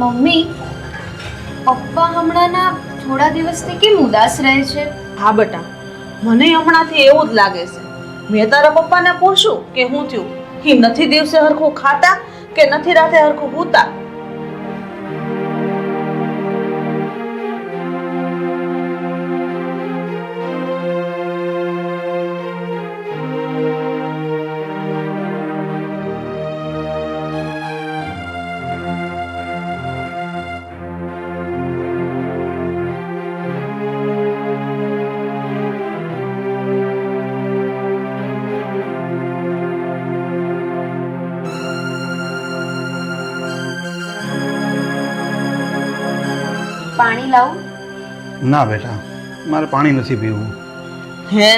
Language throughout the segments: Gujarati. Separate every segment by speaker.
Speaker 1: મમ્મી, પપ્પા હમણાંના થોડા દિવસથી કેમ ઉદાસ રહે છે?
Speaker 2: હા બેટા, મને હમણાંથી એવું જ લાગે છે. મેં તારા પપ્પાને પૂછ્યું કે શું થયું, એ નથી દિવસે હરખું ખાતા કે નથી રાતે હરખું સૂતા.
Speaker 1: પાણી લાવું?
Speaker 3: ના બેટા, મારે પાણી નથી પીવું.
Speaker 2: હે,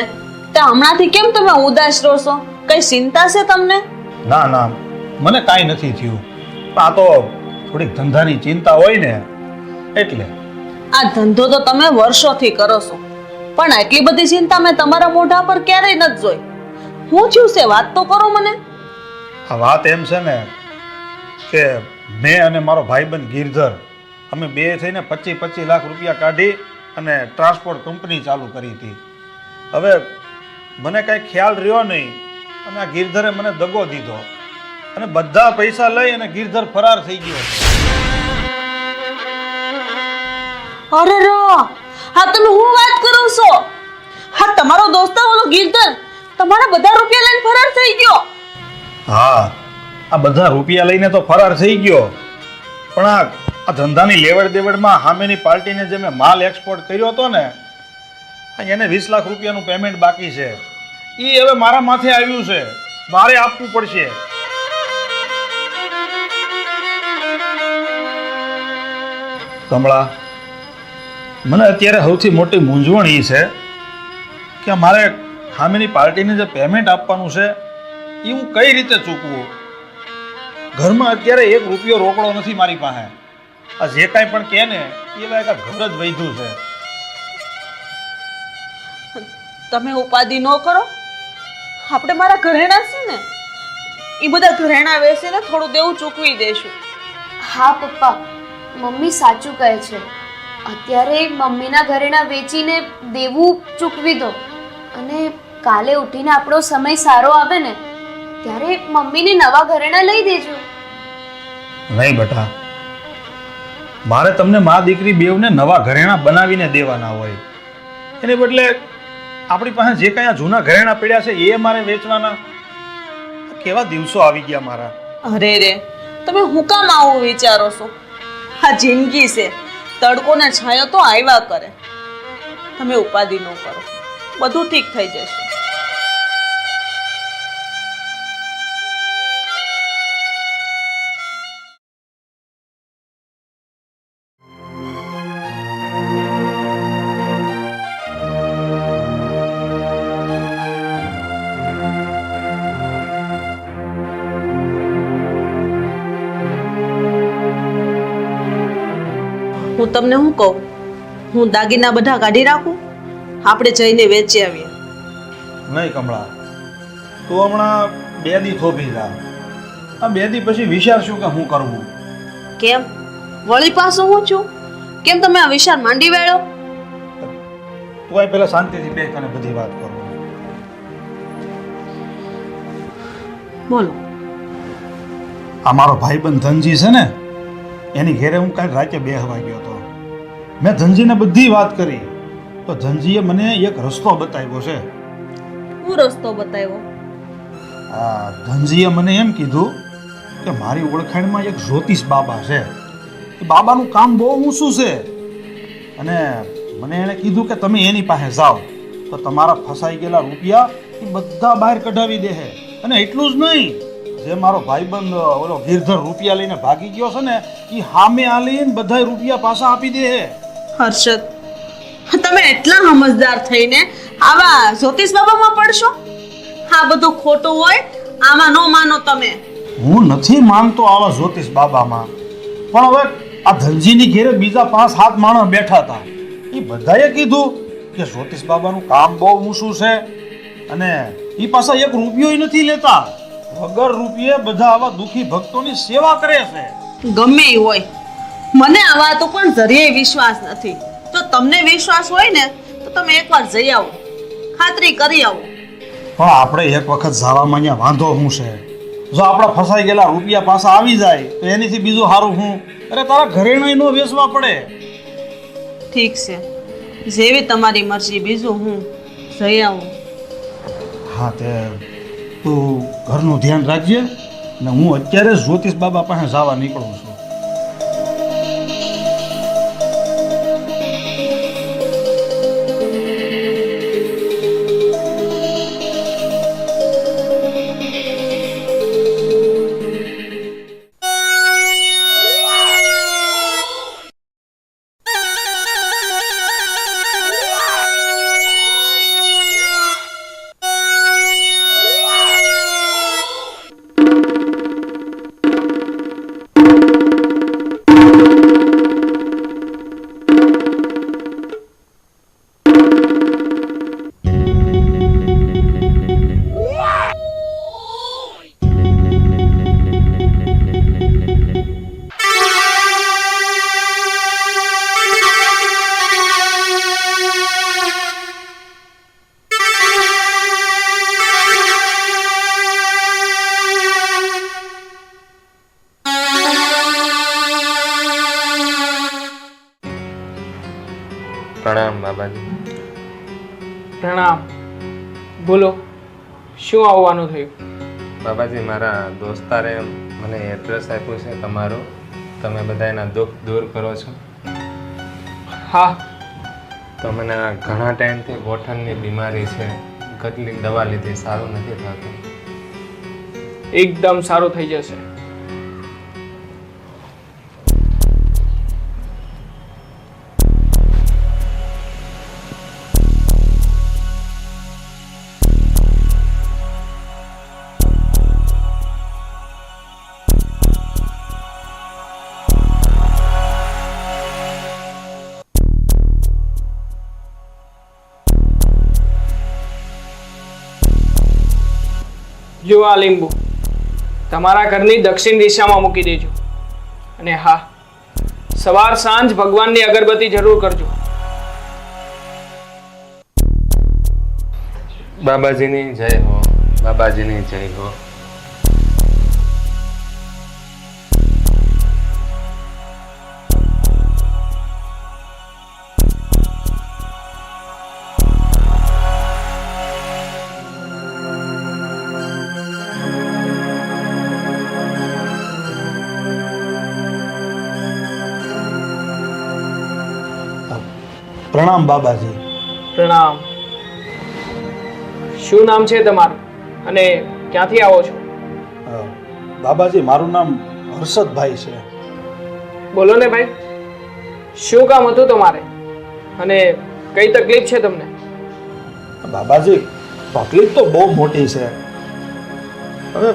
Speaker 2: તો હમણાંથી કેમ તમે ઉદાસ રહો છો? કઈ ચિંતા છે તમને?
Speaker 3: ના ના, મને કાંઈ નથી થયું. આ તો થોડીક ધંધાની ચિંતા હોય ને એટલે.
Speaker 2: આ ધંધો તો તમે વર્ષોથી કરો છો, પણ આટલી બધી ચિંતા મેં તમારા મોઢા પર ક્યારેય નથી જોઈ. શું થયું છે, વાત તો કરો મને.
Speaker 3: આ વાત એમ છે ને કે મેં અને મારો ભાઈબંધ ગિરધર અમે બે થઈને 25 લાખ રૂપિયા કાઢી અને ટ્રાન્સપોર્ટ કંપની ચાલુ કરી હતી. હવે મને કાંઈ ખ્યાલ રહ્યો નહીં અને આ ગિરધરે મને દગો દીધો અને બધા પૈસા લઈ અને ગિરધર ફરાર થઈ ગયો.
Speaker 2: અરે રો, હા તમે હું વાત કરો છો? હા, તમારો દોસ્ત ઓલો ગિરધર તમારા બધા રૂપિયા લઈને ફરાર થઈ ગયો?
Speaker 3: હા, આ બધા રૂપિયા લઈને તો ફરાર થઈ ગયો, પણ આ ધંધાની લેવડ દેવડમાં સામેની પાર્ટીને જે મેં માલ એક્સપોર્ટ કર્યો હતો ને, એને 20 લાખ રૂપિયાનું પેમેન્ટ બાકી છે. એ હવે મારા માથે આવ્યું છે, મારે આપવું પડશે. કમળા, મને અત્યારે સૌથી મોટી મૂંઝવણ એ છે કે મારે સામેની પાર્ટીને જે પેમેન્ટ આપવાનું છે એ હું કઈ રીતે ચૂકવું. ઘરમાં અત્યારે 1 રૂપિયો રોકડો નથી મારી પાસે. આ જે કાંઈ પણ કહે ને એ ઘર જ વૈધું છે.
Speaker 2: તમે ઉપાધિ ન કરો, આપણે મારા ઘરેણા છે ને, એ બધા ઘરેણા વેચીને થોડું દેવું ચૂકવી દેશું.
Speaker 1: હા પપ્પા, મમ્મી સાચું કહે છે. અત્યારે મમ્મીના ઘરેણા વેચીને દેવું ચૂકવી દો, અને કાલે ઉઠીને આપણો સમય સારો આવે ને ત્યારે મમ્મીને નવા ઘરેણા લઈ દેજો.
Speaker 3: નહીં બેટા, મારે તમને મા દીકરી બેવને નવા ઘરેણા બનાવીને દેવાના હોય. એને બદલે આપણી પાસે જે કાંઈ આ જૂના ઘરેણા પડ્યા છે એ મારે વેચવાના. કેવા દિવસો આવી ગયા મારા.
Speaker 2: અરે રે, તમે હું કામ આવું વિચારો છો? આ જિંદગી છે, તડકો ને છાયો તો આવ્યા કરે. તમે ઉપાધિ ન કરો, બધું ઠીક થઈ જશે. હું તમને શું કહું, હું દાગીના બધા કાઢી રાખું, આપણે જઈને વેચી આવીએ.
Speaker 3: નહીં કમળા, તું હમણાં 2 દી થોભી જા. આ 2 દી પછી વિચારશું કે હું કરવું.
Speaker 2: કેમ વળી પાછું હું છું? કેમ તમે આ વિચાર માંડી વેળો?
Speaker 3: તું આ પહેલા શાંતિથી બેસ અને બધી વાત કરો.
Speaker 2: બોલો.
Speaker 3: આ મારો ભાઈબંધ ધનજી છે ને, એની ઘેરે હું કાલે રાતે બેહવા ગયો હતો. મેં ધનજીને બધી વાત કરી તો ધનજીએ મને એક રસ્તો બતાવ્યો છે.
Speaker 2: હું રસ્તો બતાવ્યો?
Speaker 3: આ ધનજીએ મને એમ કીધું કે મારી ઓળખાણમાં એક જ્યોતિષ બાબા છે. એ બાબાનું કામ બહુ ઊંચું છે અને મને એણે કીધું કે તમે એની પાસે જાઓ તો તમારા ફસાઈ ગયેલા રૂપિયા એ બધા બહાર કઢાવી દે. અને એટલું જ નહીં, જે મારો ભાઈબંધ ઓલો ગિરધર રૂપિયા લઈને ભાગી ગયો છે ને, એ સામે આલીને બધા રૂપિયા પાછા આપી દે.
Speaker 2: હર્ષદ, તમે એટલા સમજદાર થઈને આવા જ્યોતિષ બાબામાં પડશો? આ બધું ખોટું હોય, આમાં ન માનો તમે.
Speaker 3: હું નથી માનતો આવા જ્યોતિષ બાબામાં, પણ હવે આ ધનજીની ઘેરે બીજા 5-7 માણસ બેઠા હતા. એ બધાએ કીધું કે જ્યોતિષ બાબાનું કામ બહુ ઊંચું છે અને એ પાછા 1 રૂપિયો નથી લેતા. વગર રૂપિયે બધા આવા દુખી ભક્તોની સેવા કરે છે.
Speaker 2: ગમે એ હોય, મને આ વાત ઉપર જરીય વિશ્વાસ નથી. જો તમને વિશ્વાસ હોય ને તો તમે એકવાર જઈ આવો, ખાતરી કરી આવો.
Speaker 3: પણ આપણે એક વખત જવામાં અહીંયા વાંધો શું છે? જો આપણા ફસાઈ ગયેલા રૂપિયા પાછા આવી જાય તો એનીથી બીજું સારું શું? અરે તારા ઘરેણાંય નો વેચવા પડે.
Speaker 2: ઠીક છે, જેવી તમારી મરજી. બીજું હું જઈ આવું.
Speaker 3: હા, તે તું ઘરનું ધ્યાન રાખજે ને હું અત્યારે જ જ્યોતિષ બાબા પાસે જવા નીકળું છું.
Speaker 4: પ્રણામ બાબાજી.
Speaker 5: પ્રણામ. બોલો, શું આવવાનું થયું?
Speaker 4: બાબાજી, મારા દોસ્તારે મને એડ્રેસ આપ્યું છે તમારું. તમે બધા એના દુઃખ દૂર કરો છો.
Speaker 5: હા,
Speaker 4: તો મને આ ઘણા ટાઈમથી ગોઠણની બીમારી છે. કેટલીક દવા લીધી, સારું નથી થતું.
Speaker 5: એકદમ સારું થઈ જશે. જો આ લીંબુ તમારા ઘરની દક્ષિણ દિશામાં મૂકી દેજો. અને હા, સવાર સાંજ ભગવાનની અગરબત્તી જરૂર કરજો.
Speaker 4: બાબાજીની જય હો, બાબાજીની જય હો.
Speaker 3: પ્રણામ બાબાજી.
Speaker 5: પ્રણામ. શું નામ છે તમારું અને ક્યાંથી આવો છો?
Speaker 3: બાબાજી, મારું નામ હર્ષદભાઈ છે.
Speaker 5: બોલો ને ભાઈ, શું કામ હતું તમારે અને કઈ તકલીફ છે તમને?
Speaker 3: બાબાજી, તકલીફ તો બહુ મોટી છે. હવે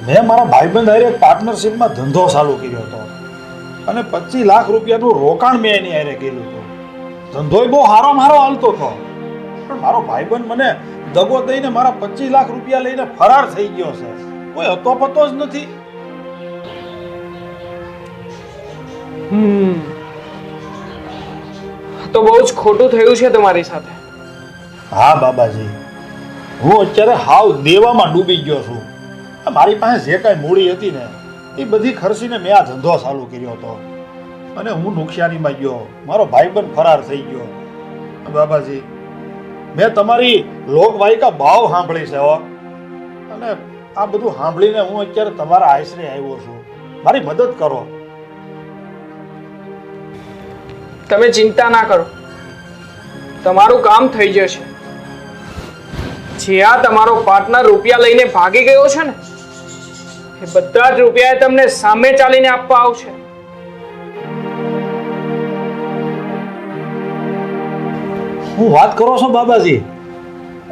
Speaker 3: મેં મારા ભાઈબંધ હારે પાર્ટનરશિપમાં ધંધો ચાલુ કર્યો હતો અને 25 લાખ રૂપિયાનું રોકાણ મેં એની હારે કર્યું હતું. ધંધોય બહુ હારો મારો હાલતો હતો, પણ મારો ભાઈબંધ મને દગો દઈને મારા 25 લાખ રૂપિયા લઈને ફરાર થઈ ગયો છે. કોઈ હતો પતો જ નથી.
Speaker 5: તો બહુ જ ખોટું થયું છે તમારી સાથે.
Speaker 3: હા બાબાજી, હું અત્યારે હાવ દેવામાં ડૂબી ગયો છું. મારી પાસે જે કાંઈ મૂડી હતી ને એ બધી ખર્ચીને મેં આ ધંધો ચાલુ કર્યો હતો અને હું નુકસાનીમાં ગયો. મારો ભાઈબંધ ફરાર થઈ ગયો. બાબાજી, મેં તમારી લોકવાયકા ભાવ સાંભળી છે હો, અને આ બધું સાંભળીને હું અત્યારે તમારા આશરે આવ્યો છું. મારી મદદ કરો.
Speaker 5: તમે ચિંતા ના કરો, તમારું કામ થઈ જશે. જે આ તમારો પાર્ટનર રૂપિયા લઈને ભાગી ગયો છે ને, એ બધા જ રૂપિયા તમને સામે ચાલીને આપવા આવશે.
Speaker 3: હું વાત કરો છો બાબાજી?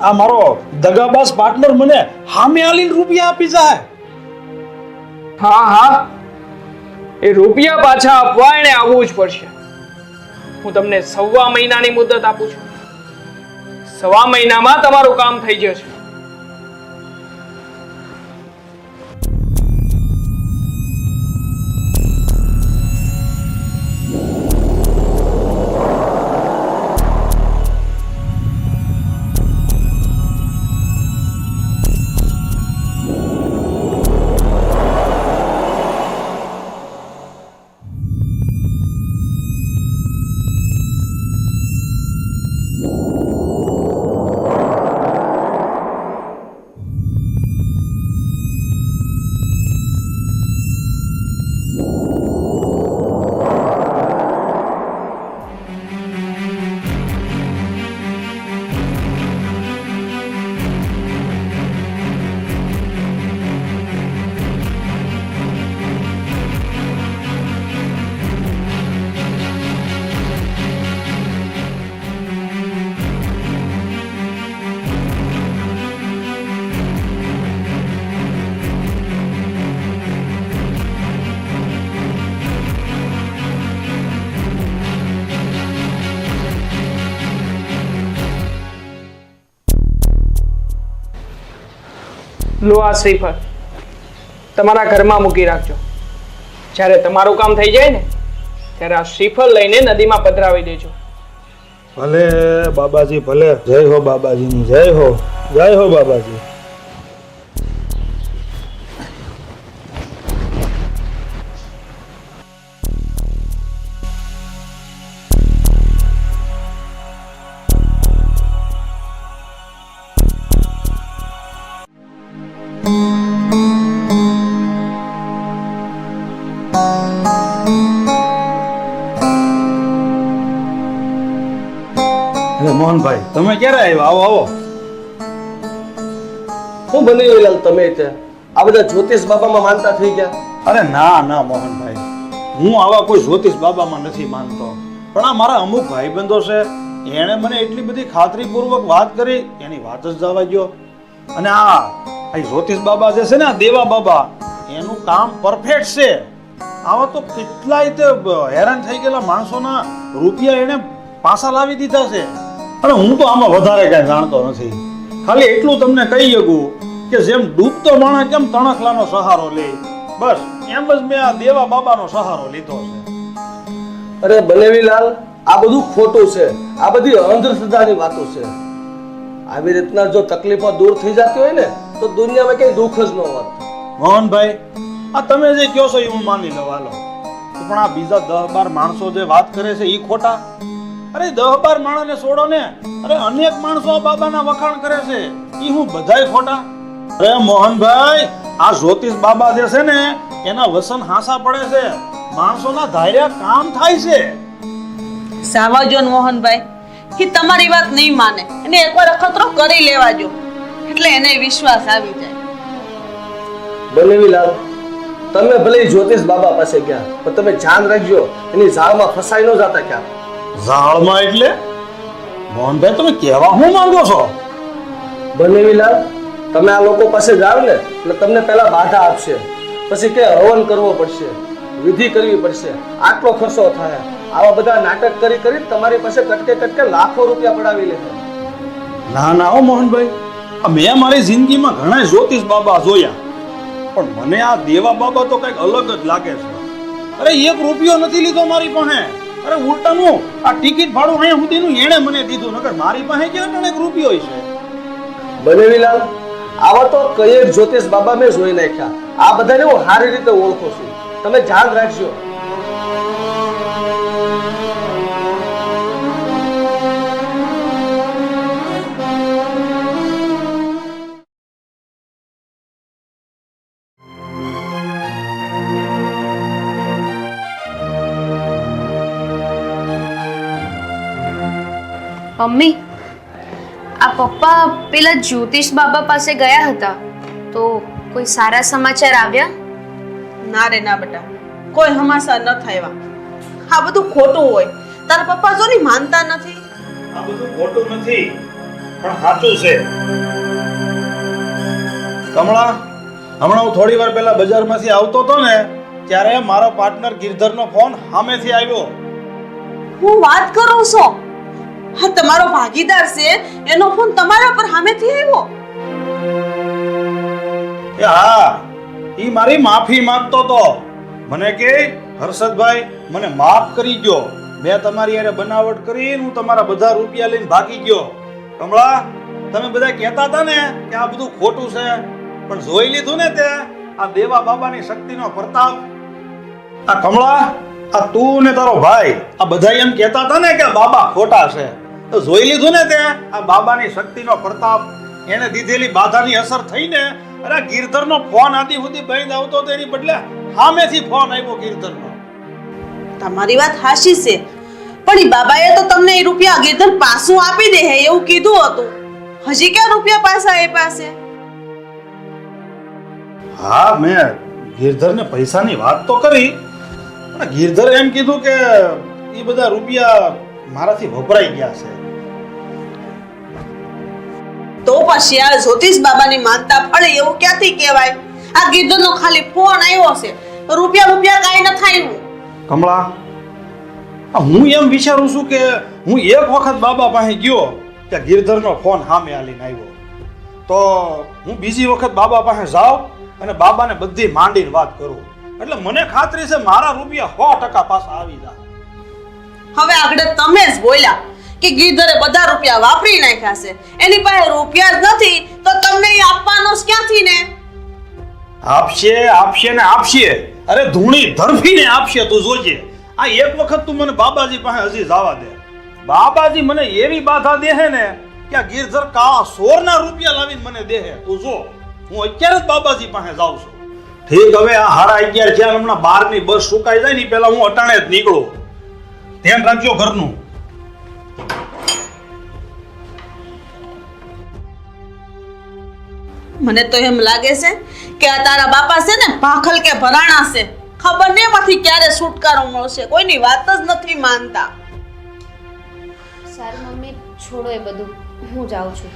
Speaker 3: આ મારો દગાબાજ પાર્ટનર મને સામે આલીને રૂપિયા આપી જાય?
Speaker 5: હા હા, એ રૂપિયા પાછા આપવા એને આવવું જ પડશે. હું તમને 1.25 મહિનાની મુદત આપું છું. 1.25 મહિનામાં તમારું કામ થઈ જશે. લો આ શ્રીફળ તમારા ઘરમાં મૂકી રાખજો. જ્યારે તમારું કામ થઈ જાય ને ત્યારે આ શ્રીફળ લઈને નદીમાં પધરાવી દેજો.
Speaker 3: ભલે બાબાજી ભલે. જય હો બાબાજીની, જય હો, જય હો બાબાજી. મોહનભાઈ તમે ક્યારે આવ્યા? આવો આવો.
Speaker 6: શું બની લાલ તમે ત્યાં આ બધા જ્યોતિષ બાબામાં માનતા થઈ ગયા?
Speaker 3: અરે ના ના મોહનભાઈ, હું આવા કોઈ જ્યોતિષ બાબામાં નથી માનતો. પણ આ મારા અમુક ભાઈબંધો છે, એણે મને એટલી બધી ખાતરીપૂર્વક વાત કરી, એની વાત જ જવા ગયો. અને આ જ્યોતિષ બાબા જે છે ને, આ દેવા બાબા, એનું કામ પરફેક્ટ છે. આવા તો કેટલાય તે હેરાન થઈ ગયેલા માણસોના રૂપિયા એને પાછા લાવી દીધા છે. અને હું તો આમાં વધારે કઈ જાણતો નથી. ખાલી એટલું તમને કહી શકું કે જેમ ડૂબતો માણસ કેમ તણખલાનો સહારો લે, બસ એમ જ મેં આ દેવા બાબાનો સહારો લીધો છે.
Speaker 6: અરે બનેવીલાલ, આ બધું ખોટું છે. આ બધી અંધશ્રદ્ધાની વાતો છે. આવી રીતના જો તકલીફો દૂર થઈ જતી હોય ને તો દુનિયામાં કઈ દુઃખ જ ન હોત.
Speaker 3: મોહનભાઈ, આ તમે જે કહો છો એ હું માની લઉં, હાલો. પણ આ બીજા 10-12 માણસો જે વાત કરે છે એ ખોટા. અરે 10-12 માણસને છોડો ને, અરે અનેક માણસો આ બાબાના વખાણ કરે છે, એ હું બધાય ખોટા? અરે મોહનભાઈ, આ જ્યોતિષ બાબા જે છે ને, એના વસન હાસા પડે છે, માણસોના ધાર્યા કામ થાય છે.
Speaker 2: સાવાજો ને મોહનભાઈ, એ તમારી વાત નહીં માને, એને એકવાર અખતરો કરી લેવા જો, એટલે એને વિશ્વાસ આવી જાય.
Speaker 6: બનેવીલાલ, તમે ભલે જ્યોતિષ બાબા પાસે ગયા, પણ તમે ધ્યાન રાખજો એની ઝાળમાં ફસાઈ ન જતા ક્યાં.
Speaker 3: ઝાડમાં એટલે? મોહનભાઈ, તમે કહેવા શું માંગો છો?
Speaker 6: બનેવીલાલ, તમે આ લોકો પાસે જાવ ને એટલે તમને પહેલા બાધા આપશે, પછી કે હવન કરવો પડશે, વિધિ કરવી પડશે, આટલો ખર્ચો થાય. આવા બધા નાટક કરી કરી તમારી પાસે કટકે કટકે લાખો રૂપિયા પડાવી લે.
Speaker 3: ના ના હો મોહનભાઈ, મેં મારી જિંદગીમાં ઘણા જ્યોતિષ બાબા જોયા, પણ મને આ દેવા બાબા તો કંઈક અલગ જ લાગે છે. અરે 1 રૂપિયો નથી લીધો મારી પાસે. અરે ઉલટાનું આ ટિકિટ ભાડું અહીંયા સુધીનું એણે મને દીધું, નકર મારી પાસે ક્યાં 1 રૂપિયો છે.
Speaker 6: બનેવીલાલ, આવા તો કઈ જ્યોતિષ બાબા મેં જોઈ નાખ્યા. આ બધાને હું સારી રીતે ઓળખું છું, તમે ધ્યાન રાખજો.
Speaker 1: મમ્મી, આ પપ્પા પેલા જ્યોતિષ બાબા પાસે ગયા હતા, તો કોઈ સારા સમાચાર આવ્યા?
Speaker 2: ના રે ના બેટા, કોઈ હમાસા ન થયા. આ બધું ખોટું હોય. તારા પપ્પા જો ની માનતા નથી.
Speaker 3: આ બધું ખોટું નથી, પણ સાચું છે. કમળા, હમણાં હું થોડી વાર પહેલા બજારમાંથી આવતો હતો ને, ત્યારે મારો પાર્ટનર ગિરધરનો ફોન સામેથી આવ્યો.
Speaker 2: હું વાત કરું છો? હા, તમારો ભાગીદાર છે, એનો ફોન તમારા પર સામેથી આવ્યો.
Speaker 3: એ હા, ઈ મારી માફી માંગતો તો. મને કે હર્ષદભાઈ, મને માફ કરી ગયો, મેં તમારી યારે બનાવટ કરીને હું તમારા બધા રૂપિયા લઈને ભાગી ગયો. કમળા, તમે બધા કહેતા હતા ને કે આ બધું ખોટું છે, પણ જોઈ લીધું ને તે આ દેવા બાબાની શક્તિનો પ્રતાપ. આ કમળા, આ તું ને તારો ભાઈ આ બધા એમ કહેતા હતા ને કે બાબા ખોટા છે, તો જોઈ લીધું ને તે આ બાબાની શક્તિનો પ્રતાપ. એને દીધેલી બાધાની અસર થઈને અરે ગિરધરનો ફોન આદિ સુધી બંધ આવતો તો એની બદલે સામેથી ફોન આવ્યો ગિરધરનો.
Speaker 2: તમારી વાત હાચી છે, પણ ઈ બાબાએ તો તમને એ રૂપિયા ગિરધર પાછું આપી દે હે એવું કીધું હતું. હજી ક્યાં રૂપિયા પાછા આપ્યા છે?
Speaker 3: હા, મેં ગિરધરને પૈસાની વાત તો કરી, પણ ગિરધરે એમ કીધું કે એ બધા રૂપિયા મારાથી વપરાઈ ગયા છે.
Speaker 2: તો પછી આ જ્યોતિષ બાબાની માનતા ફળે એવું ક્યાંથી કહેવાય? આ ગિરધરનો ખાલી ફોન આવ્યો છે, રૂપિયા કાંઈ ન થાય.
Speaker 3: કમળા, હું એમ વિચારું છું કે હું એક વખત બાબા પાસે ગયો કે ગિરધરનો ફોન સામે આલીને આવ્યો, તો હું બીજી વખત બાબા પાસે જાઉં અને બાબાને બધી માંડીને વાત કરું, એટલે મને ખાતરી છે મારા રૂપિયા 100% પાછા આવી જાય.
Speaker 2: હવે આગળ તમે જ બોલ્યા કે ગીધરે બધા રૂપિયા વાપરી નાખ્યા છે, એની પાસે રૂપિયા જ નથી તો તમને એ આપવાનો જ ક્યાંથી ને?
Speaker 3: આપશે આપશે ને આપશે, અરે ધૂણી ધરફીને આપશે. તું જોજે, આ એક વખત તું મને બાબાજી પાસે હજી જવા દે. બાબાજી મને એવી બાધા દેહે ને કે આ ગિરધર કાળા સોરના રૂપિયા લાવીને મને દેહે. તું જો, હું અત્યારે જ બાબાજી પાસે જાઉં છું. ઠીક, હવે આ 11:30 થયા, હમણાં 12 ની બસ સુકાઈ જાય ને પેલા હું અટાણે જ નીકળું. ધ્યાન રાખજો ઘરનું.
Speaker 2: મને તો એમ લાગે છે કે આ તારા બાપા છે ને ભાખલ કે ભરાણા છે, ખબર નહીં એમાંથી ક્યારે છુટકારો મળશે, કોઈની વાત જ નથી માનતા.
Speaker 1: સારું મમ્મી, છોડો એ બધું, હું જાઉં છું.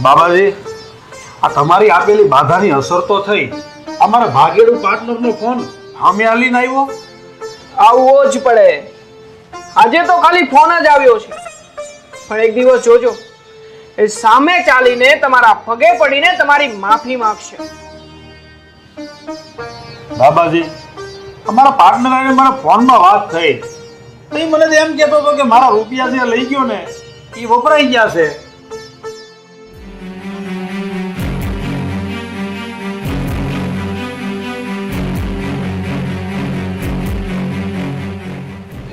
Speaker 3: બાબાજી, આ તમારી આપેલી બાધાની અસર તો થઈ. અમારા ભાગેડુ પાર્ટનરનો ફોન સામે આલીને આવ્યો.
Speaker 5: આવવો જ પડે. આજે તો ખાલી ફોન જ આવ્યો છે, પણ એક દિવસ જોજો, એ સામે ચાલીને તમારા પગે પડીને તમારી માફી માંગશે.
Speaker 3: બાબાજી, અમારા પાર્ટનર અને મારા ફોનમાં વાત થઈ તો એ મને એમ કહેતો હતો કે મારા રૂપિયા જે લઈ ગયો ને એ વપરાઈ ગયા છે.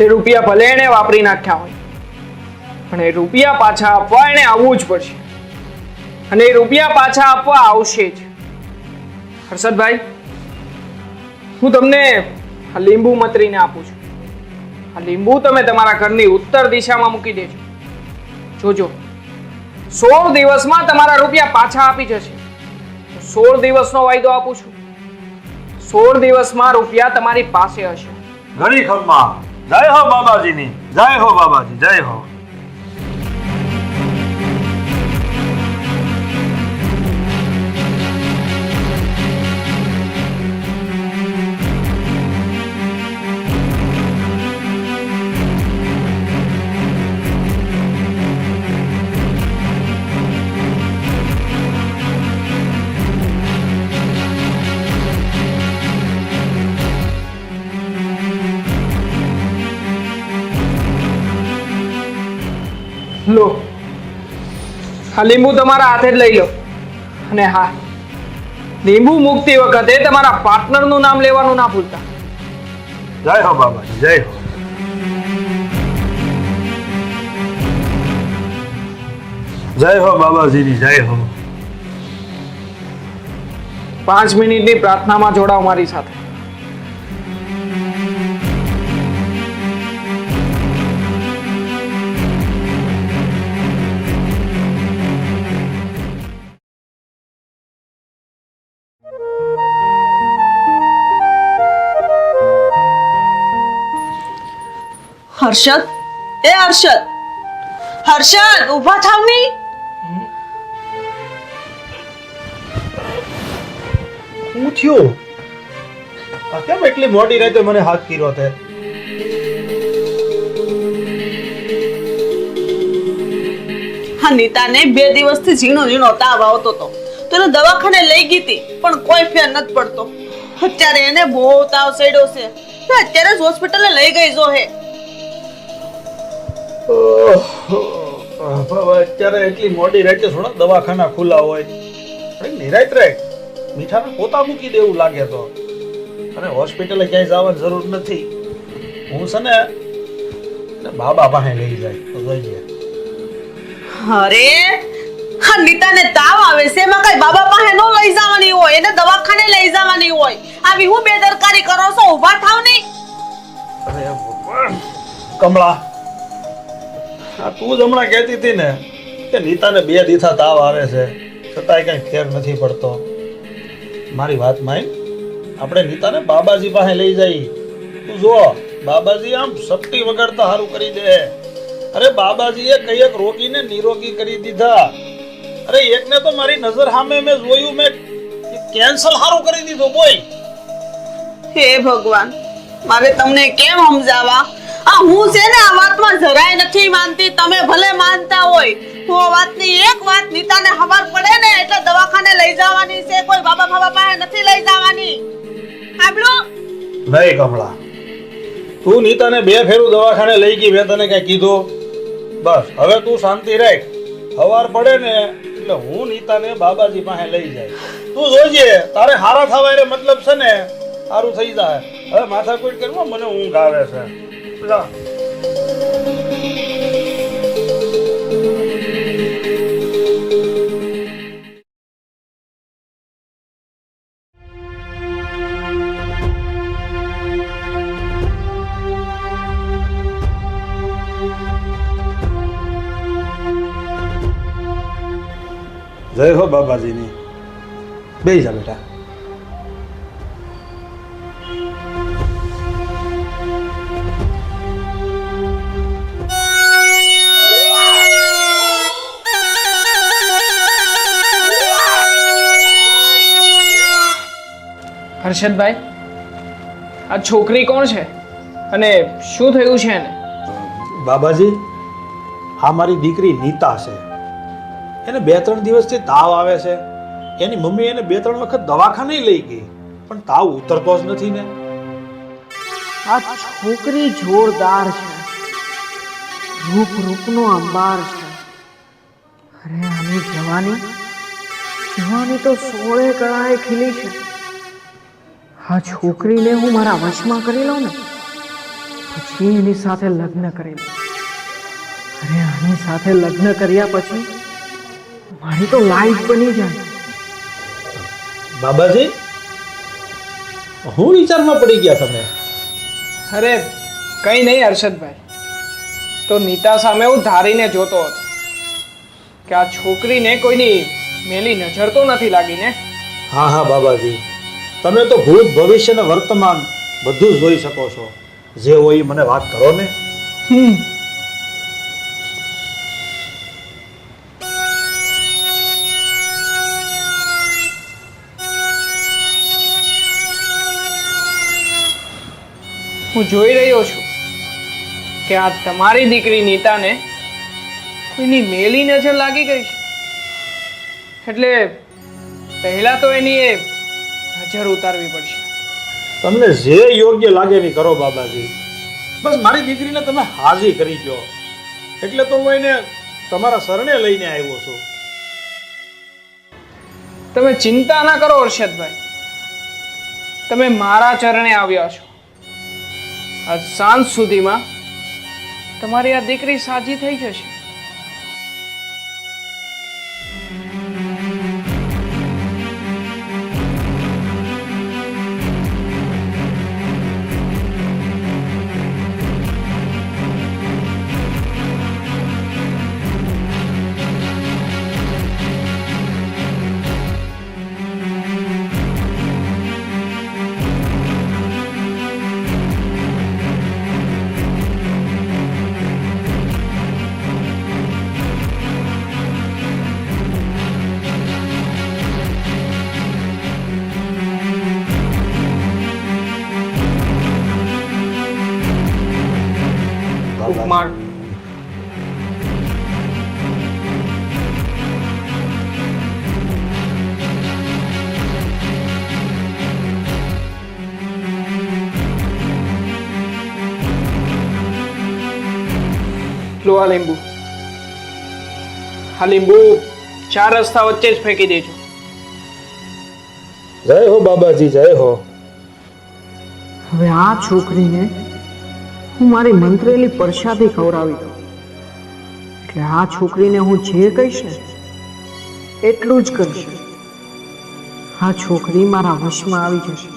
Speaker 5: એ રૂપિયા ભલે એને વાપરી નાખ્યા હોય, પણ એ રૂપિયા પાછા આપવા એને આવવું જ પડશે, અને એ રૂપિયા પાછા આપવા આવશે જ. હર્ષદભાઈ, હું તમને આ લીંબુ મતરીને આપું છું. આ લીંબુ તમે તમારા ઘરની ઉત્તર દિશામાં મૂકી દેજો. જોજો, 16 દિવસમાં તમારા રૂપિયા પાછા આપી જશે. 16 દિવસનો વાયદો આપું છું. 16 દિવસમાં રૂપિયા તમારી પાસે હશે.
Speaker 3: ઘણી ખમ્મા. જય હો બાબાજીની, જય હો બાબાજી, જય હો.
Speaker 5: લો, આ લીંબુ તમારા હાથે જ લઈ લો. અને હા, લીંબુ મૂકતી વખતે તમારા પાર્ટનરનું નામ લેવાનું ના ભૂલતા.
Speaker 3: જય હો બાબાજી, જય હો. જય હો બાબાજીની, જય હો.
Speaker 5: 5 મિનિટની પ્રાર્થનામાં જોડાઓ મારી સાથે.
Speaker 2: હર્ષદ, એ હર્ષદ, હર્ષદ, ઊભા થાવ ની.
Speaker 3: શું થયું? આ કેમ એટલી મોટી રાતે મને હાથ કર્યો તે?
Speaker 2: હા, નીતાને 2 દિવસથી ઝીણો ઝીણો તાવ આવતો હતો તો એને દવાખાને લઈ ગઈ હતી, પણ કોઈ ફેર નથી પડતો. અત્યારે એને બહુ તાવ ચડ્યો છે તો અત્યારે જ હોસ્પિટલે લઈ ગઈ જો હે.
Speaker 3: બાબા, અત્યારે એટલી મોટી રાતે થોડા દવાખાના ખુલ્લા હોય? નિરાત રાત મીઠાના પોતા મૂકી દેવું લાગે તો. અને હોસ્પિટલે ક્યાંય જવાની જરૂર નથી. હું છે ને બાબા પાસે લઈ જાય તો જોઈએ.
Speaker 2: અરે હા, નીતાને તાવ આવે છે, એમાં કઈ બાબા પાસે નો લઈ જવાની હોય, એને દવાખાને લઈ જવાની હોય. આવી હું બેદરકારી કરો છો? ઊભા થાવ નહીં.
Speaker 3: અરે ભગવાન, કમળા, આ તું જ હમણાં કહેતી હતી ને કે નીતાને 2 દિવસા તાવ આવે છે છતાંય કઈ ફેર નથી પડતો. મારી વાત માન, આપણે નીતાને બાબાજી પાસે લઈ જઈ. તું જો, બાબાજી આમ સપટી વગાડતા સારું કરી દે. અરે બાબાજીએ કઈક રોગીને નિરોગી કરી દીધા. અરે એકને તો મારી નજર સામે મેં જોયું, મેં કેન્સર હારું કરી દીધો. બોય
Speaker 2: હે ભગવાન, મારે તમને કેમ સમજાવવા? આ હું છે ને આ વાતમાં જરાય નથી માનતી. તમે ભલે માનતા હોય, હું આ વાતની એક વાત નીતાને ખબર પડે ને એટલે દવાખાને લઈ જવાની છે. કોઈ બાબા બાબા પાસે નથી લઈ જવાની. સાંભળો?
Speaker 3: નહીં કમળા, તું નીતાને 2 ફેરું દવાખાને લઈ ગઈ, મેં તને કઈ કીધું? બસ હવે તું શાંતિ રાખ. સવાર પડે ને એટલે હું નીતાને બાબાજી પાસે લઈ જાય. તું જોજે, તારે હારા થવા એટલે મતલબ છે ને સારું થઈ જાય. હવે માથાકૂટ કરવા મને ઊંઘ આવે છે. જા. જય હો બાબાજીની. બેસી જા બેટા.
Speaker 5: હર્ષદભાઈ, આ છોકરી કોણ છે અને શું થયું છે એને?
Speaker 3: બાબાજી, આ મારી દીકરી નીતા છે. એને 2-3 દિવસથી તાવ આવે છે. એની મમ્મી એને 2-3 વખત દવાખાને લઈ ગઈ, પણ તાવ ઉતરતો જ નથી ને.
Speaker 7: આ છોકરી જોરદાર છે, રૂપ રૂપનો અંબાર છે. અરે આની જવાની તો 16 કળાએ ખીલી છે. આ છોકરીને હું મારા વશમાં કરી લઉં ને પછી એની સાથે લગ્ન કરી લઉં. અરે આની સાથે લગ્ન કર્યા પછી મારી તો લાઈફ બની જાય.
Speaker 3: બાબાજી, હું વિચારમાં પડી ગયા તમે.
Speaker 5: અરે કંઈ નહીં હર્ષદભાઈ, તો નીતા સામે હું ધારીને જોતો હતો કે આ છોકરીને કોઈની મેલી નજર તો નથી લાગી ને.
Speaker 3: હા હા બાબાજી, તમે તો ભૂત ભવિષ્ય ને વર્તમાન બધું જ જોઈ શકો છો. જે હોય એ મને વાત કરો ને.
Speaker 5: હું જોઈ રહ્યો છું કે આ તમારી દીકરી નીતાને કોઈની મેલી નજર લાગી ગઈ છે. એટલે પહેલા તો એની એ નજર ઉતારવી પડશે.
Speaker 3: તમને જે યોગ્ય લાગે એની કરો બાબાજી. બસ મારી દીકરીને તમે હાજી કરી દો એટલે તો હું એને તમારા શરણે લઈને આવ્યો છું.
Speaker 5: તમે ચિંતા ના કરો હર્ષદભાઈ, તમે મારા ચરણે આવ્યા છો. આજ સાંજ સુધીમાં તમારી આ દીકરી સાજી થઈ જશે. ઉપમાન લો આ લીંબુ. આ લીંબુ 4 રસ્તા વચ્ચે જ ફેંકી દેજો.
Speaker 3: જય હો બાબાજી, જય હો.
Speaker 7: હવે આ છોકરીને હું મારી મંત્રેલી પ્રસાદી ખવડાવી દઉં એટલે આ છોકરીને હું જે કહીશ ને એટલું જ કરશે. આ છોકરી મારા વશમાં આવી જશે.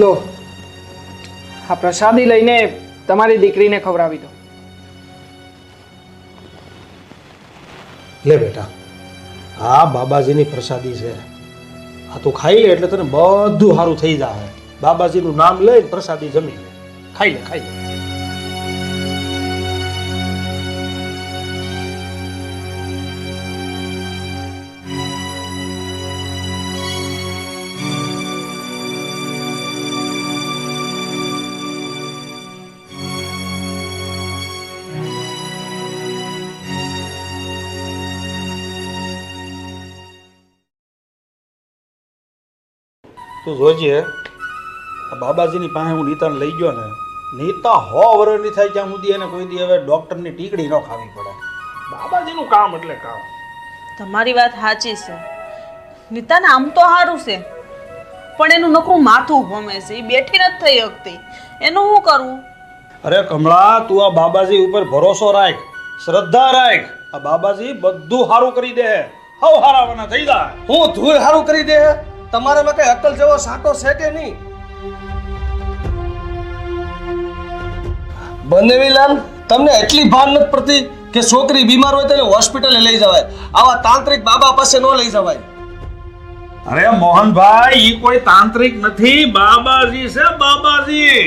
Speaker 5: લો આ પ્રસાદી લઈને તમારી દીકરીને ખવડાવી દો.
Speaker 3: લે બેટા, હા બાબાજીની પ્રસાદી છે. આ તું ખાઈ લે એટલે તને બધું સારું થઈ જાય. બાબાજીનું નામ લઈને પ્રસાદી જમી લે. ખાઈ લે ખાઈ લે. તું જોજે આ બાબાજીની પાસે હું નીતાને લઈ ગયો ને, નીતા 100 વર્ષની થાય ત્યાં સુધી એને કોઈ દી હવે ડૉક્ટરની ટીકડી ન ખાવી પડે. બાબાજીનું કામ એટલે કામ.
Speaker 2: તમારી વાત સાચી છે. નીતાને આમ તો સારું છે, પણ એનું નકરું માથું ભમે છે. એ બેઠી નથી થઈ શકતી. એનું શું કરવું?
Speaker 3: અરે કમળા, તું આ બાબાજી ઉપર ભરોસો રાખ, શ્રદ્ધા રાખ. આ બાબાજી બધું સારું કરી દે. હવ હારાવાના થઈ જાય.
Speaker 6: હું ધૂળ સારું કરી દે. તમારામાં કઈ અક્કલ જેવો સાટો છે કે નહીં? બનેવીલાલ, તમને એટલી ભાન નથી પડતી કે છોકરી બીમાર હોય તેને હોસ્પિટલે લઈ જવાય, આવા તાંત્રિક બાબા પાસે ન લઈ જવાય.
Speaker 3: અરે મોહનભાઈ, ઈ કોઈ તાંત્રિક નથી, બાબાજી છે બાબાજી.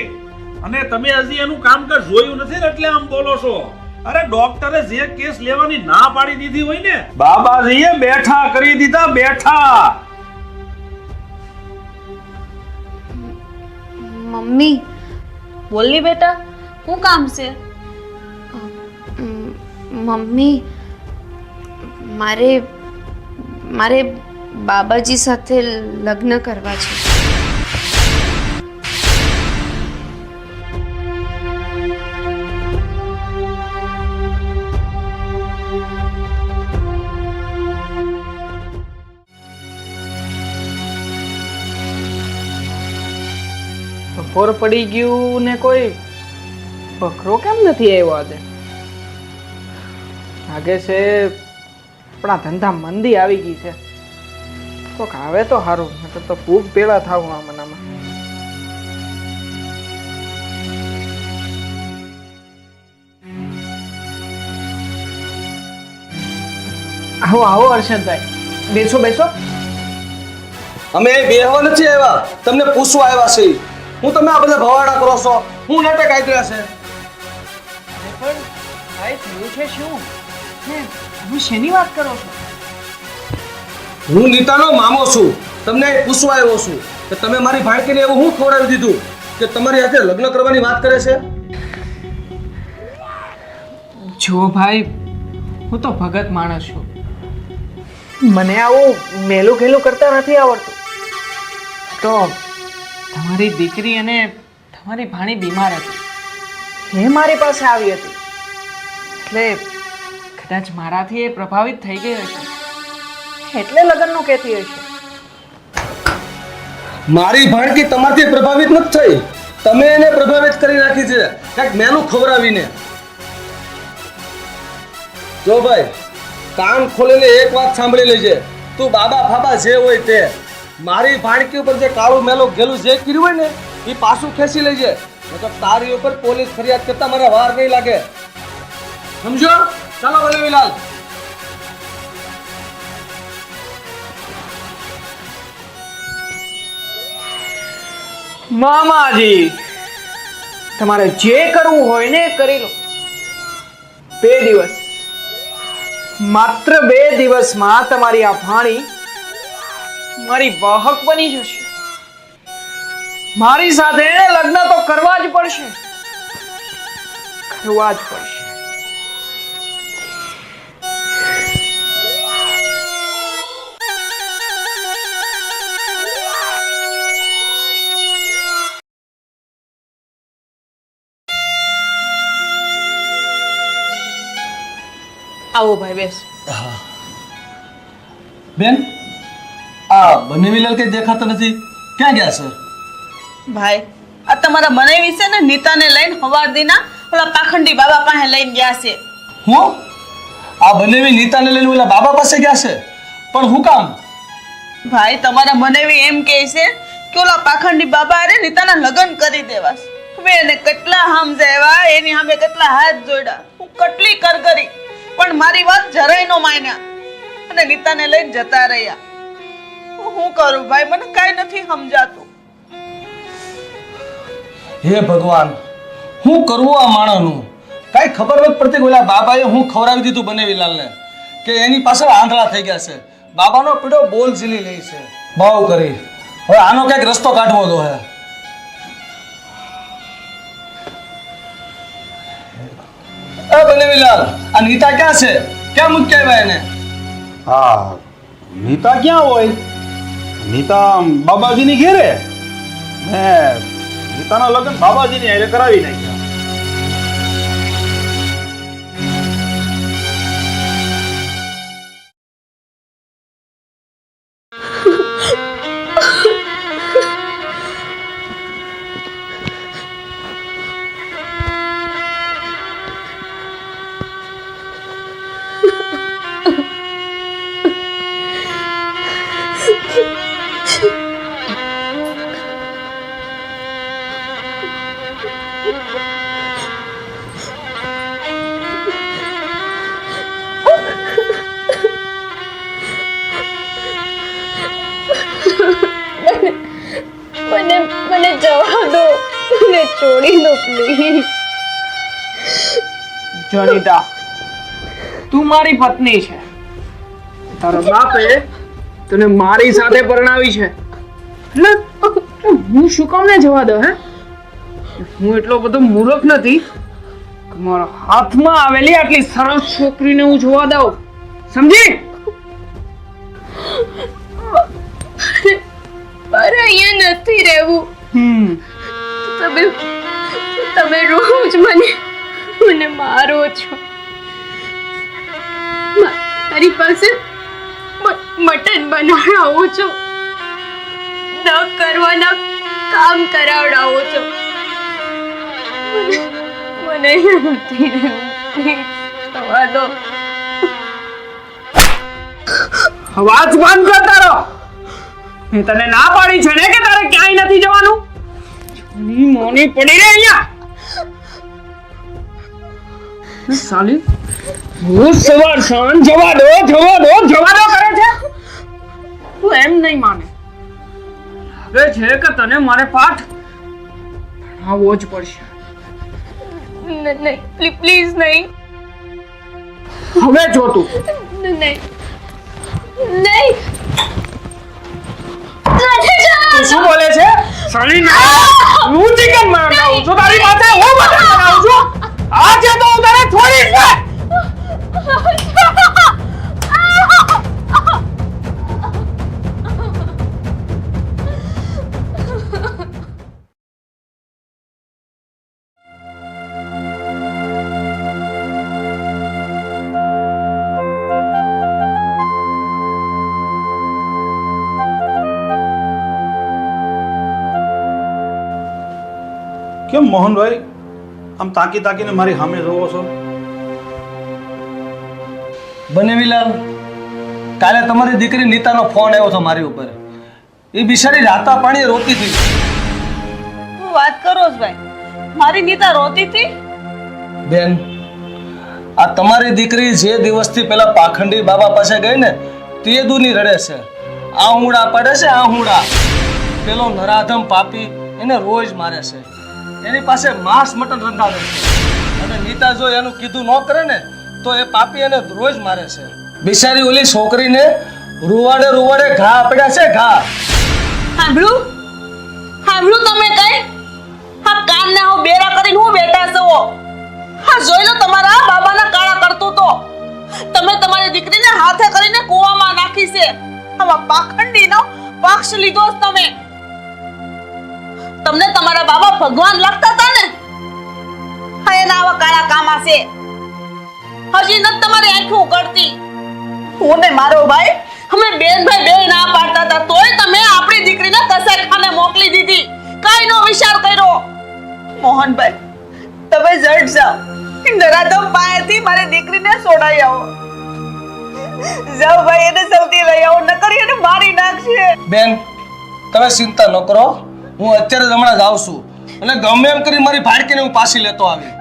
Speaker 3: અને તમે હજી એનું કામકાજ જોયું નથી ને એટલે આમ બોલો છો. અરે ડોક્ટરે જે કેસ લેવાની ના પાડી દીધી હોય ને, બાબાજીએ બેઠા કરી દીધા, બેઠા.
Speaker 1: મમ્મી,
Speaker 2: બોલની બેટા, શું કામ છે?
Speaker 1: મમ્મી, મારે બાબાજી સાથે લગ્ન કરવા છે.
Speaker 5: બપોર પડી ગયું ને કોઈ બકરો કેમ નથી આવ્યો આજે? લાગે છે આપણા ધંધા મંદી આવી ગઈ છે. કોક આવે તો સારું, નકર તો ખૂબ પેલા થાવું આ મનામાં. આવો આવો હર્ષદભાઈ, બેસો બેસો.
Speaker 6: અમે બેહવા નથી આવ્યા, તમને પૂછવા આવ્યા છે. હું તમે આ બધા ભવાડા કરો છો, હું નાટક આદર્યા છે.
Speaker 5: પણ ભાઈ થયું છે શું? ને હું શેની વાત કરો છો?
Speaker 6: હું નીતાનો મામો છું, તમને પૂછવા આવ્યો છું કે તમે મારી ભાણકીને એવું હું ખવડાવી દીધું કે તમારી હાથે લગ્ન કરવાની વાત કરે છે?
Speaker 5: જો ભાઈ, હું તો ભગત માણસ છું. મને આવું મેલું ઘેલું કરતા નથી આવડતું. તો તમારી દીકરી અને તમારી ભાણી બીમાર હતી, એ મારી પાસે આવી હતી, એટલે કદાચ મારાથી એ પ્રભાવિત થઈ ગઈ હશે, એટલે લગ્નનું કહેતી હશે.
Speaker 6: મારી ભાણકી તમારથી પ્રભાવિત નથી થઈ, તમે એને પ્રભાવિત કરી નાખી છે કંઈક મેનું ખવડાવીને. જો ભાઈ, કાન ખોલીને એક વાત સાંભળી લેજે. તું બાબા ફાબા જે હોય તે, મારી ભાણકી ઉપર જે કાળું મેલું ગેલું જે કર્યું હોય ને એ પાછું ખેંચી લેજે, નકર તારી ઉપર પોલીસ ફરિયાદ કરતા મારા વાર નહીં લાગે. સમજો? ચાલો બનેવીલાલ.
Speaker 5: મામાજી, તમારે જે કરવું હોય ને કરી લો. 2 દિવસ, માત્ર 2 દિવસમાં તમારી આ ભાણી મારી વાહક બની જશે. મારી સાથે લગ્ન તો કરવા જ પડશે, કરવા જ પડશે.
Speaker 2: આવો ભાઈ, બેસ.
Speaker 6: બેન, આ બનેવીલાલ કઈ દેખાતા નથી, ક્યાં ગયા છે?
Speaker 2: ભાઈ, આ તમારા બનાવી છે ને, નીતાને લઈને હવારદીના ઓલા પાખંડી બાબા પાસે લઈને ગયા છે.
Speaker 6: હું આ બનેવી નીતાને લઈને ઓલા બાબા પાસે ગયા છે? પણ હું કામ?
Speaker 2: ભાઈ, તમારા બનાવી એમ કહે છે કે ઓલા પાખંડી બાબા અરે નીતાના લગ્ન કરી દેવા. મેં એને કેટલા સમજાવ્યા, એની સામે કેટલા હાથ જોડ્યા, હું કેટલી કર કરી, પણ મારી વાત જરાય ન માન્યા. અને નીતાને લઈને જતા રહ્યા. હું કરું ભાઈ, મને કાંઈ નથી સમજાતું.
Speaker 6: હે ભગવાન, હું કરવું આ માણસનું? કાંઈ ખબર નથી પડતી કે ઓલા બાબાએ હું ખવડાવી દીધું બનેવીલાલને કે એની પાછળ આંધળા થઈ ગયા છે. બાબાનો પીડો બોલ ઝીલી લે છે. બહુ કરી, હવે આનો ક્યાંક રસ્તો કાઢવો તો હે. બનેવીલાલ, આ નીતા ક્યાં છે? ક્યાં મૂકી આવ્યા એને?
Speaker 3: હા, નીતા ક્યાં હોય? નીતા બાબાજીની ઘેરે. મેં નીતાના લગ્ન બાબાજીની હારે કરાવી નાખ્યા.
Speaker 1: મને જવા દો, મને છોડી દો પ્લીઝ.
Speaker 5: જનિતા, તું મારી પત્ની છે. તારો બાપે તને મારી સાથે પરણાવી છે, એટલે હું શું કામ ને જવા દો? હે, હું એટલો બધો મૂર્ખ નથી કે મારા હાથમાં આવેલી આટલી સરસ છોકરીને હું જોવા દઉં. સમજી?
Speaker 1: મારે અહીંયા નથી રહેવું. તમે રોજ મને મારો છો. મારી પાસે મટન બનાવડાવો છો, ન કરવાના કામ કરાવડાવો છો. મને અહીંયા નથી રહેવું. થવા દો.
Speaker 5: અવાજ બંધ કર તારો. મેં તને ના પાડી છે ને કે તારે ક્યાંય નથી જવાનું. ની મોની પડી રે અહીંયા. સાલી હું સવાર સાંજ જવા દો કરે છે. તું એમ નહીં માને. લાગે છે કે તને મારે પાઠ ભણાવવો જ પડશે.
Speaker 1: નહીં, પ્લીઝ નહીં.
Speaker 5: હવે જો તું.
Speaker 1: નહીં, નહીં.
Speaker 5: તું શું બોલે છે? સાલી ના, હું ચિકન બનાવું છું તારી પાસે. હું મટન બનાવું છું. આજે તો હું તને છોડીશ ને.
Speaker 3: કેમ મોહનભાઈ આમ તાકી તાકીને મારી સામે જોવો છો?
Speaker 6: બનેવીલાલ, કાલે તમારી દીકરી નીતાનો ફોન આવ્યો હતો મારી ઉપર. એ બિચારી રાતા પાણીએ રોતી હતી.
Speaker 2: હું વાત કરો છો ભાઈ, મારી નીતા રોતી હતી?
Speaker 6: બેન, આ તમારી દીકરી જે દિવસથી પેલા પાખંડી બાબા પાસે ગઈ ને તે દૂરની રડે છે. આ હુંડા પડે છે, આ હુંડા. પેલો નરાધમ પાપી એને રોજ મારે છે. એની પાસે માંસ મટન રંધાવે છે અને નીતા જો એનું કીધું ન કરે ને તો એ પાપી એને રોજ મારે છે. બિચારી ઓલી છોકરીને રૂવાડે ઘા પડ્યા છે, ઘા.
Speaker 2: સાંભળું તમે કઈ? હા, કાનને હું બેરા કરીને હું બેઠા છો. હા, જોઈ લો તમારા બાબાના કાળા કરતું તો. તમે તમારી દીકરીને હાથે કરીને કૂવામાં નાખી છે. આવા પાખંડીનો પક્ષ લીધો જ તમે. તમને તમારા બાબા ભગવાન લાગતા હતા ને? હા, એના આવા કાળા કામા છે. હજી ન તમારી આંખો ઉઘડતી. હું ને મારો ભાઈ અમે બેનભાઈ બે ના પાડતા હતા, તોય તમે આપણી દીકરીને કસાઈખાને મોકલી દીધી. કાઈ નો વિચાર કર્યો. મોહનભાઈ, તમે જડ જાઓ. નરાધમ પાસેથી મારી દીકરીને છોડાઈ આવો. જાઓ ભાઈ, એને સૌથી લઈ આવો, નકર એને મારી નાખશે.
Speaker 6: બેન, તમે ચિંતા ન કરો. હું અત્યારે જ હમણાં જ આવું છું અને ગમે એમ કરી મારી ભાડકીને હું પાછી લેતો આવી.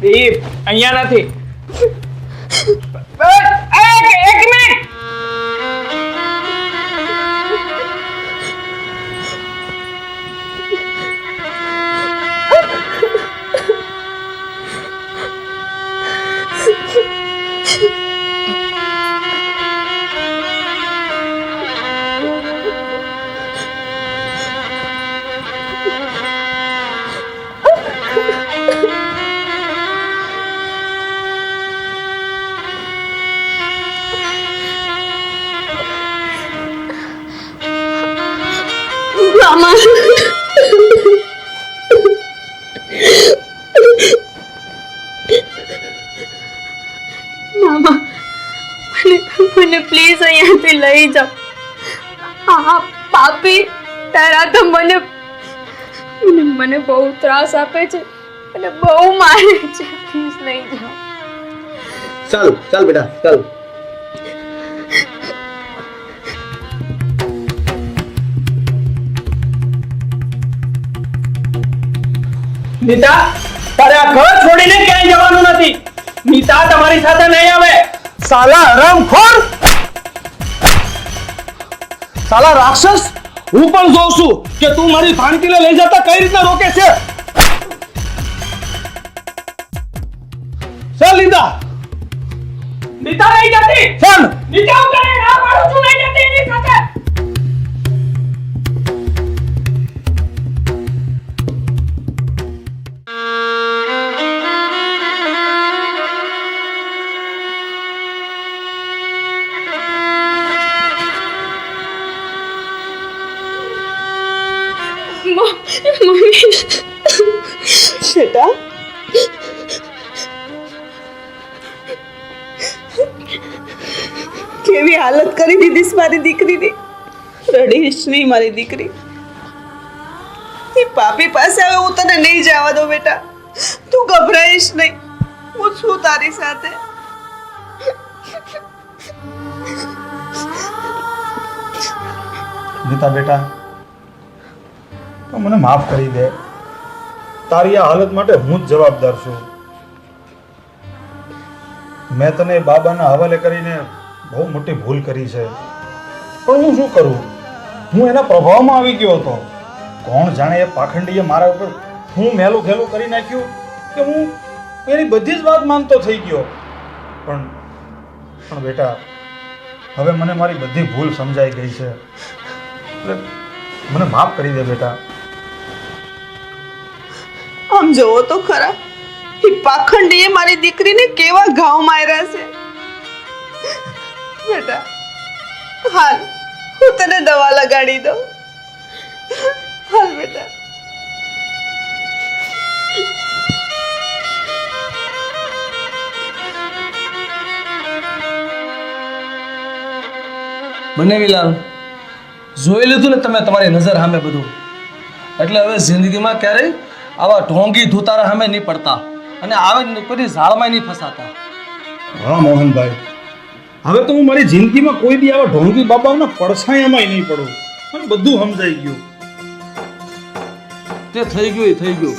Speaker 5: દીપ અહીંયા નથી. એક મિનિટ.
Speaker 1: મામા, મને પ્લીઝ અહીંયાથી લઈ જાઓ. આ પાપી તારા તો મને બહુ ત્રાસ આપે છે અને બહુ મારે છે. પ્લીઝ લઈ જાઓ.
Speaker 6: ચાલ ચાલ બેટા ચાલ.
Speaker 5: નીતા, તારે આ ઘર છોડીને ક્યાંય જવાનું નથી. નીતા તમારી સાથે નહીં આવે.
Speaker 6: સાલા હરામખોર, સાલા રાક્ષસ, હું પણ જોઉં છું કે તું મારી ભાણકીને લઈ જતા કઈ રીતના રોકે છે. ચાલ લીધા.
Speaker 5: નીતા નહીં જતી.
Speaker 6: ચાલ.
Speaker 5: નીતા હું તને ના પાડું છું, નહીં જતી એની સાથે.
Speaker 2: બેટા, કેવી હાલત કરી દીધીશ મારી દીકરીની. રડીશ નહીં મારી દીકરી. એ પાપી પાસે હવે હું તને નહીં જવા દઉં બેટા. તું ગભરાઈશ નહીં, હું છું તારી સાથે.
Speaker 3: નીતા બેટા, તો મને માફ કરી દે. તારી આ હાલત માટે હું જ જવાબદાર છું. મેં તને બાબાના હવાલે કરીને બહુ મોટી ભૂલ કરી છે, પણ હું શું કરું? હું એના પ્રભાવમાં આવી ગયો હતો. કોણ જાણે એ પાખંડીએ મારા ઉપર હું મેલું ખેલું કરી નાખ્યું કે હું એની બધી જ વાત માનતો થઈ ગયો. પણ બેટા, હવે મને મારી બધી ભૂલ સમજાઈ ગઈ છે, એટલે મને માફ કરી દે બેટા.
Speaker 2: આમ જોવો તો ખરા, એ પાખંડીએ મારી દીકરીને કેવા ઘાવ માર્યા છે. બેટા હાલ, હું તને દવા લગાડી દઉં. હાલ બેટા.
Speaker 6: બનેવીલાલ, જોઈ લીધું ને તમે તમારી નજર સામે બધું. એટલે હવે જિંદગીમાં ક્યારેય આવા ઢોંગી ધુતારા સામે નહીં પડતા અને આવે કોઈ ઝાડમાં નહીં ફસાતા.
Speaker 3: હા મોહનભાઈ, હવે તો હું મારી જિંદગીમાં કોઈ દી આવા ઢોંગી બાબાઓના પડછાયામાં નહીં પડું. મને બધું સમજાઈ ગયું.
Speaker 6: તે થઈ ગયું એ થઈ ગયું.